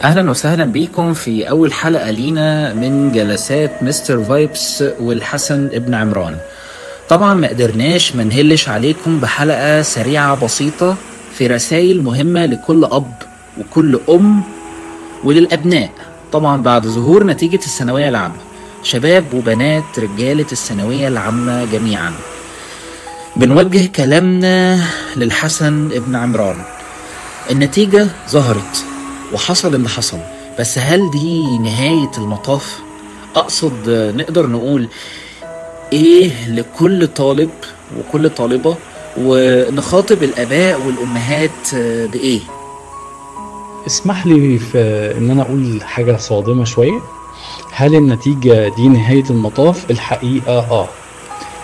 أهلا وسهلا بيكم في أول حلقة لينا من جلسات مستر فايبس والحسن ابن عمران. طبعا ما قدرناش ما نهلش عليكم بحلقة سريعة بسيطة في رسائل مهمة لكل أب وكل أم وللأبناء. طبعا بعد ظهور نتيجة الثانوية العامة، شباب وبنات رجالة الثانوية العامة جميعا، بنوجه كلامنا للحسن ابن عمران. النتيجة ظهرت وحصل اللي حصل، بس هل دي نهاية المطاف؟ أقصد نقدر نقول إيه لكل طالب وكل طالبة، ونخاطب الآباء والأمهات بإيه؟ اسمح لي في ان انا اقول حاجة صادمة شوية. هل النتيجة دي نهاية المطاف؟ الحقيقة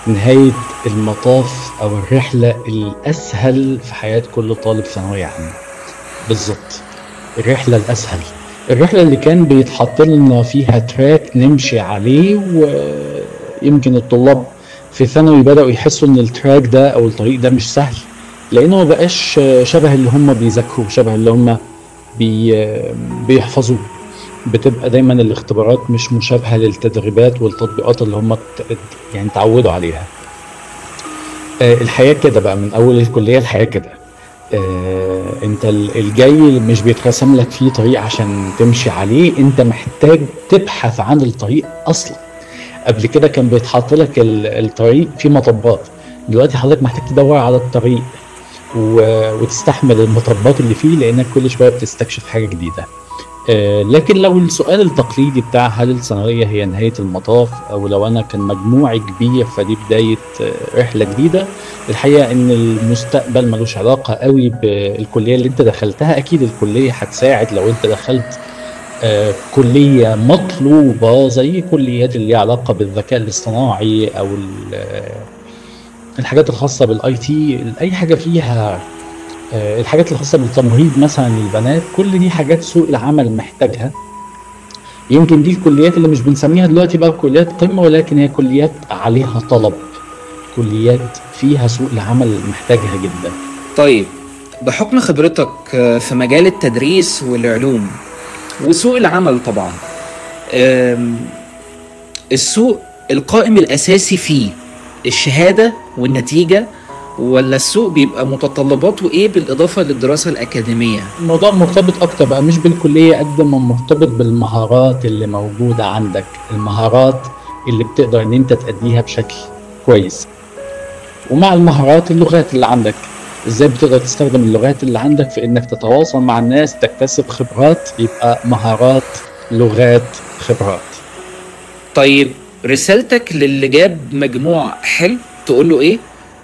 نهاية المطاف او الرحلة الاسهل في حياة كل طالب ثانوية عامة. بالظبط، الرحلة الاسهل، الرحلة اللي كان بيتحط لنا فيها تراك نمشي عليه، ويمكن الطلاب في ثانوي بدأوا يحسوا ان التراك ده او الطريق ده مش سهل، لانه ما بقاش شبه اللي هم بيذاكروا، شبه اللي هم بيحفظوه. بتبقى دايما الاختبارات مش مشابهة للتدريبات والتطبيقات اللي هم يعني تعودوا عليها. الحياة كده بقى من أول الكلية، الحياة كده. انت الجاي مش بيترسم لك فيه طريق عشان تمشي عليه، انت محتاج تبحث عن الطريق أصلا. قبل كده كان بيتحط لك الطريق فيه مطبات، دلوقتي حضرتك محتاج تدور على الطريق وتستحمل المطبات اللي فيه، لانك كل شويه بتستكشف حاجه جديده. لكن لو السؤال التقليدي بتاع هل الثانويه هي نهايه المطاف، او لو انا كان مجموعي كبير فدي بدايه رحله جديده، الحقيقه ان المستقبل ملوش علاقه قوي بالكليه اللي انت دخلتها. اكيد الكليه هتساعد لو انت دخلت كليه مطلوبه زي كليات اللي ليها علاقه بالذكاء الاصطناعي، او الحاجات الخاصه بالاي تي، اي حاجه فيها الحاجات الخاصة بالتمريض مثلا للبنات. كل دي حاجات سوق العمل محتاجها. يمكن دي الكليات اللي مش بنسميها دلوقتي بقى كليات قمة، ولكن هي كليات عليها طلب، كليات فيها سوق العمل محتاجها جدا. طيب، بحكم خبرتك في مجال التدريس والعلوم وسوق العمل طبعا، السوق القائم الأساسي فيه الشهادة والنتيجة، ولا السوق بيبقى متطلباته ايه بالإضافة للدراسة الأكاديمية؟ الموضوع مرتبط اكتر بقى مش بالكلية قد ما مرتبط بالمهارات اللي موجودة عندك، المهارات اللي بتقدر ان انت تأديها بشكل كويس. ومع المهارات اللغات اللي عندك، ازاي بتقدر تستخدم اللغات اللي عندك في انك تتواصل مع الناس، تكتسب خبرات. يبقى مهارات، لغات، خبرات. طيب، رسالتك للي جاب مجموع حلو تقول له ايه؟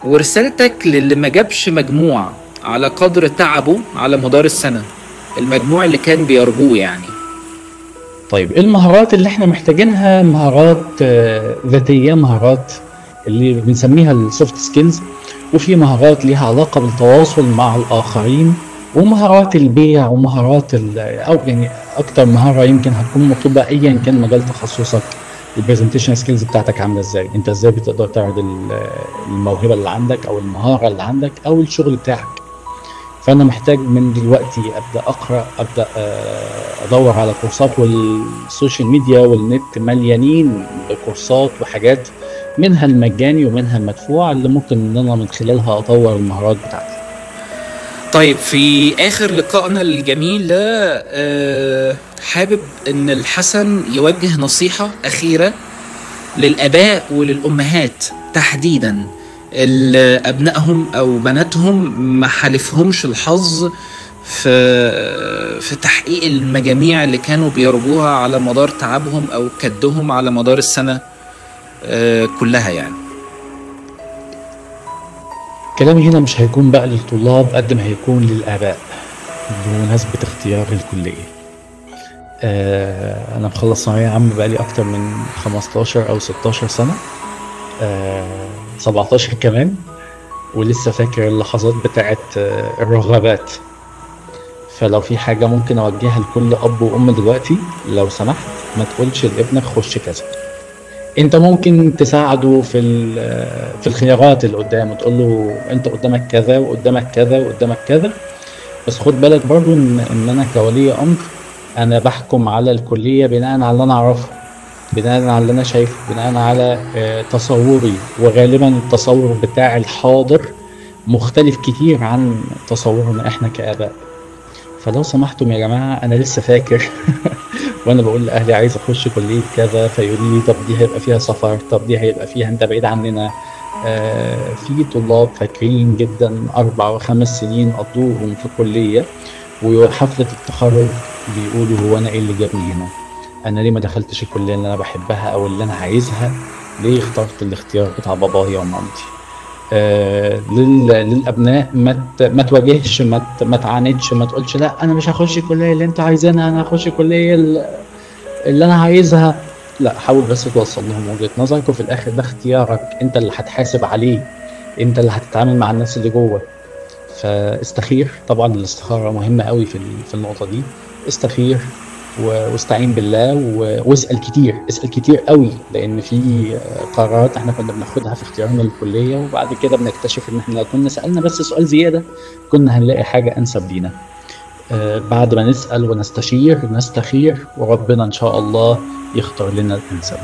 ورسالتك للي ما جابش مجموع على قدر تعبه على مدار السنة، المجموع اللي كان بيرجوه يعني. طيب، المهارات اللي احنا محتاجينها مهارات ذاتية، مهارات اللي بنسميها السوفت سكيلز، وفي مهارات ليها علاقة بالتواصل مع الآخرين، ومهارات البيع، ومهارات أو يعني أكتر مهارة يمكن هتكون مطلوبة أيا كان مجال تخصصك. البرزنتيشن سكيلز بتاعتك عاملة ازاي، انت ازاي بتقدر تعرض الموهبة اللي عندك أو المهارة اللي عندك أو الشغل بتاعك. فأنا محتاج من دلوقتي أبدأ أقرأ، أبدأ أدور على كورسات، والسوشيال ميديا والنت مليانين بكورسات وحاجات، منها المجاني ومنها المدفوع، اللي ممكن إن أنا من خلالها أطور المهارات بتاعتي. طيب، في آخر لقائنا الجميل ده حابب إن الحسن يوجه نصيحة أخيرة للآباء وللأمهات تحديدا، اللي أبنائهم أو بناتهم ما حالفهمش الحظ في تحقيق المجاميع اللي كانوا بيرجوها على مدار تعبهم أو كدهم على مدار السنة كلها يعني. كلامي هنا مش هيكون بقى للطلاب قد ما هيكون للآباء بمناسبة اختيار الكلية. أنا مخلص ثانوية عامة بقالي أكتر من 15 أو 16 سنة، 17 كمان، ولسه فاكر اللحظات بتاعت الرغبات. فلو في حاجة ممكن أوجهها لكل أب وأم دلوقتي، لو سمحت ما تقولش لابنك خش كذا. أنت ممكن تساعده في الخيارات اللي قدامه، تقول له أنت قدامك كذا وقدامك كذا وقدامك كذا، بس خد بالك برضو إن أنا كولي أمر انا بحكم على الكليه بناء على اللي انا اعرفه، بناء على اللي انا شايفه، بناء على تصوري، وغالبا التصور بتاع الحاضر مختلف كتير عن تصورنا احنا كآباء. فلو سمحتم يا جماعة، أنا لسه فاكر وأنا بقول لأهلي عايز أخش كلية كذا، فيقولوا لي طب دي هيبقى فيها سفر، طب دي هيبقى فيها أنت بعيد عننا. في طلاب فاكرين جدا 4 و5 سنين قضوهم في كلية، وحفلة التخرج بيقولوا هو أنا إيه اللي جابني هنا؟ أنا ليه ما دخلتش الكلية اللي أنا بحبها أو اللي أنا عايزها؟ ليه اخترت الاختيار بتاع بابايا ومامتي؟ للابناء ما تواجهش، ما تعاندش، ما تقولش لا انا مش هخش الكليه اللي انت عايزينها، انا هخش الكليه اللي انا عايزها. لا، حاول بس توصل لهم وجهه نظرك، وفي الاخر ده اختيارك، انت اللي هتحاسب عليه، انت اللي هتتعامل مع الناس اللي جوه. فاستخير، طبعا الاستخاره مهمه قوي في النقطه دي. استخير واستعين بالله، واسال كتير، اسال كتير قوي، لان في قرارات احنا كنا بناخدها في اختيارنا للكليه، وبعد كده بنكتشف ان احنا لو كنا سالنا بس سؤال زياده كنا هنلاقي حاجه انسب لينا. بعد ما نسال ونستشير نستخير، وربنا ان شاء الله يختار لنا الانسب.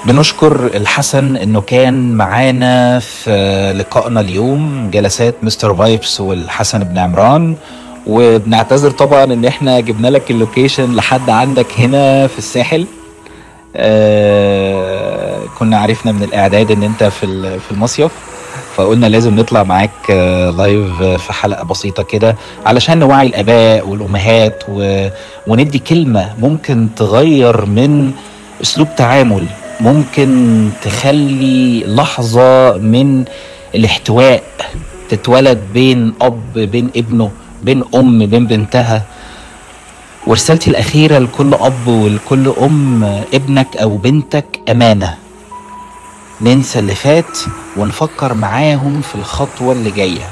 بنشكر الحسن انه كان معانا في لقائنا اليوم، جلسات مستر فايبس والحسن بن عمران. وبنعتذر طبعا ان احنا جبنا لك اللوكيشن لحد عندك هنا في الساحل. كنا عرفنا من الاعداد ان انت في المصيف، فقلنا لازم نطلع معاك لايف في حلقة بسيطة كده علشان نوعي الاباء والامهات، وندي كلمة ممكن تغير من اسلوب تعامل، ممكن تخلي لحظة من الاحتواء تتولد بين اب، بين ابنه، بين ام، بين بنتها. ورسالتي الاخيرة لكل اب ولكل ام، ابنك او بنتك امانة. ننسى اللي فات ونفكر معاهم في الخطوة اللي جاية.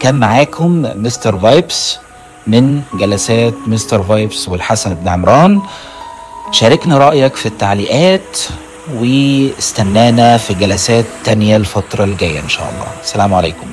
كان معاكم مستر فايبس من جلسات مستر فايبس والحسن بن عمران. شاركنا رأيك في التعليقات، واستنانا في جلسات تانية الفترة الجاية إن شاء الله. السلام عليكم.